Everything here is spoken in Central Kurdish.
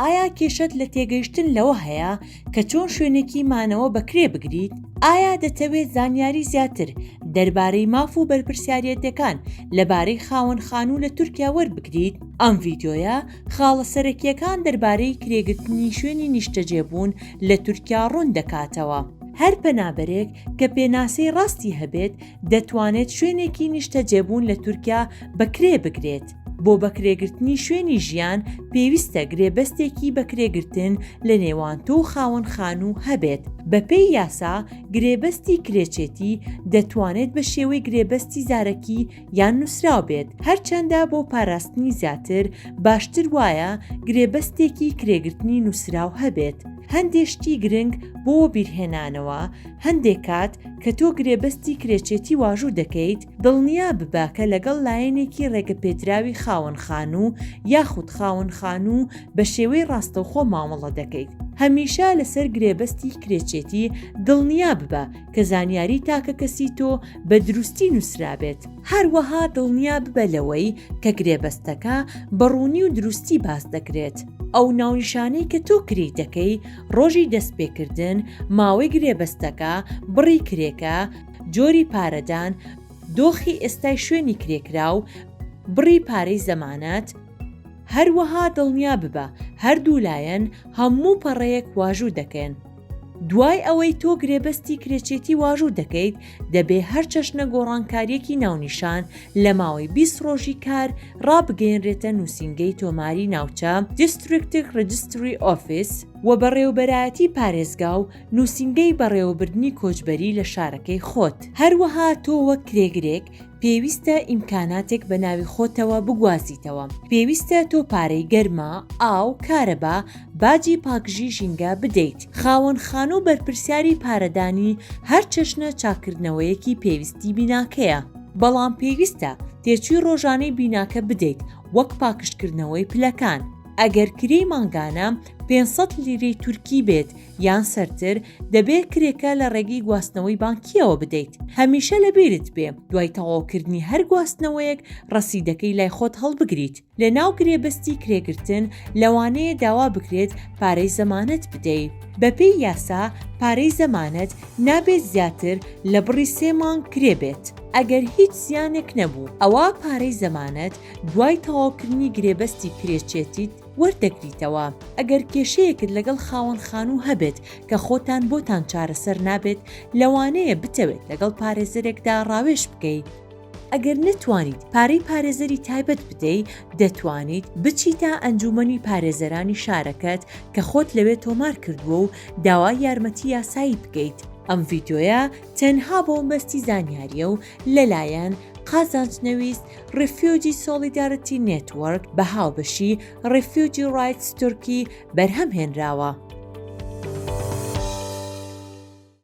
ئایا کێشەت لە تێگەیشتن لەوە هەیە کە چۆن شوێنێکی مانەوە بەکرێ بگریت؟ ئایا دەتەوێت زانیاری زیاتر دەربارەی ماف و بەرپرسیارەتەکان لەبارەی خاوەن خانوو لە تورکیا وەربگریت؟ ئەم ڤیدیۆیە خاڵە سەرەکیەکان دەربارەی کرێگرتنی شوێنی نیشتەجێبوون لە تورکیا ڕوون دەکاتەوە. هەر پەنابەرێک کە پێناسەی ڕاستی هەبێت دەتوانێت شوێنێکی نیشتەجێبوون لە تورکیا بەکرێ بگرێت. بۆ بەکرێگرتنی شوێنی ژیان پێویستە گرێبەستێکی بەکرێگرتن لە نێوان تۆ و خاوەن خانوو هەبێت. بەپێی یاسا گرێبەستی کرێچێتی دەتوانێت بە شێوەی گرێبەستی زارەکی یان نووسراو بێت. هەرچەندە بۆ پاراستنی زیاتر باشتر وایە گرێبەستێکی کرێگرتنی نووسراو هەبێت. هەندێشتی گرنگ بۆ بیرهێنانەوە هەندێک کات کە تۆ گرێبەستی کرێچێتی واژوو دەکەیت دڵنیا ببە کە لەگەڵ لایەنێکی ڕێگەپێدراوی خاوەن خانوو یاخود خاوەن خانوو بە شێوەی ڕاستەوخۆ مامەڵە دەکەیت. هەمیشە لەسەر گرێبەستی کرێچێتی دڵنیا ببە کە زانیاری تاکە کەسی تۆ بە دروستی نووسرابێت. هەروەها دڵنیا ببە لەوەی کە گرێبەستەکە بەڕوونی و دروستی باس دەکرێت. ئەو ناونیشانەی کە تۆ کری دەکەی ڕۆژی دەستپێکردن، ماوەی گرێبەستەکە، بڕی کرێکە، جۆری پارەدان، دۆخی ئێستای شوێنی کرێکراو، بڕی پارەی زەمانەت. هەروەها دڵنیا ببە هەردوو لایەن هەموو پەڕەیەک واژوو دەکەن. دوای ئەوەی تۆ گرێبەستی کرێچێتی واژوو دەکەیت دەبێ هەر چەشنە گۆڕانکاریەکی ناونیشان لە ماوەی 20 ڕۆژی کار ڕابگەیەنرێتە نووسینگەی تۆماری ناوچە District Registry Office و بەڕێوەبەرایەتی پارێزگا و نووسینگەی بەڕێوەبردننی کۆچبەری لە شارەکەی خۆت. هەروەها تۆ وەک کرێگرێک پێویستە ئیمکاناتێک بە ناوی خۆتەوە بگوازیتەوە. پێویستە تۆ پارەی گەرما، ئاو، کارەبا، باجی پاکژی ژینگە بدەیت. خاوەن خانوو بەرپرسیاری پارەدانی هەر چەشنە چاکردنەوەیەکی پێویستی بیناکەیە. بەڵام پێویستە تێچووی ڕۆژانەی بیناکە بدەیت وەک پاکشکردنەوەی پلەکان. ئەگەر کرێی مانگانە 500 لیرەی تورکی بێت یان سەرتر دەبێت کرێکە لە ڕێگەی گواستنەوەی بانکیەوە بدەیت. هەمیشە لەبیرت بێ دوای تەواوکردنی هەر گواستنەوەیەک ڕەسیدەکەی لای خۆت هەڵبگریت. لە ناو گرێبەستی کرێگرتن لەوانەیە داوا بکرێت پارەی زەمانەت بدەیت. بەپێی یاسا پارەی زەمانەت نابێت زیاتر لە بڕی 3 مانگ کرێ بێت. ئەگەر هیچ زیانێک نەبوو ئەوە پارەی زەمانەت دوای تەواوکردنی گرێبەستی کرێچێتیت وەردەگریتەوە. ئەگەر کێشەیەکت لەگەڵ خاوەن خانوو هەبێت کە خۆتان بۆتان چارەسەر نابێت لەوانەیە بتەوێت لەگەڵ پارێزەرێکدا ڕاوێژ بکەیت. ئەگەر نتوانیت پارەی پارێزەری تایبەت بدەیت دەتوانیت بچیتە ئەنجومەنی پارێزەرانی شارەکەت کە خۆت لەوێ تۆمار کردووە و داوای یارمەتی یاسایی بکەیت. ئەم ڤیدیۆیە تەنها بۆ مەبەستی زانیاریە و لەلایەن قازانجنەویست Refugee Solidarity Network بە هاوبەشی Refugee Rights Turkey بەرهەمهێنراوە.